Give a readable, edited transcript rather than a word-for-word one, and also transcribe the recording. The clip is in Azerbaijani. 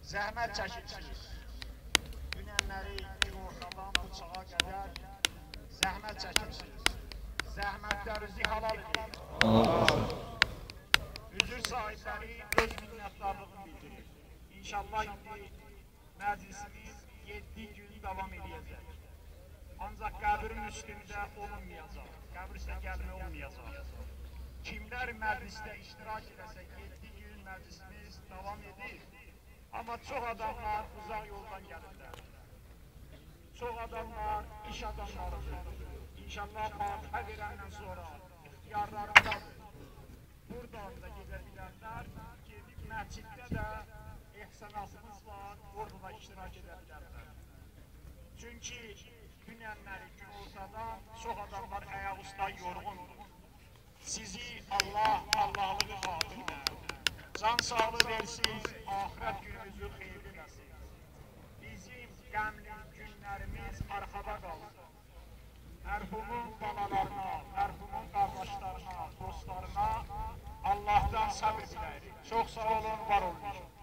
Zəhmət çəkirsiniz. Dünənləri ortadan bıçağa qədər zəhmət çəkirsiniz. Zəhmətlərinizi halal edin. Üzür sahibləri öz minnətdarlığını bildirir. İnşallah indi məclisimiz 7 gün davam edəcək. Ancaq qəbrin üstündə olunmayacaq. Qəbir üstə gəlmə olmayacaq. Kimlər məclisdə iştirak edəsə 7 gün məclisimiz davam edir. Amma çox adamlar uzaq yoldan gəlirlər. Çox adamlar iş adamlarıdır. İnşallah Fatihə verəndən sonra ixtiyarlarındadır. Buradan da gedə bilərlər, gedib məsciddə də ehsanatımız var, orada da iştirak edə bilərlər. Çünki dünənləri gün ortadan çox adamlar ayaq usta yorğundur. Sizi Allah, Allahlığı xatirinə can sağlığı versin, ahirət günümüzü xeyirli eləsin. Bizim qəmli günlərimiz arxada qalsın. Mərhumun balalarına, mərhumun qardaşlarına, dostlarına Allah'tan sabır diləyirik. Çox sağ olun, var olun.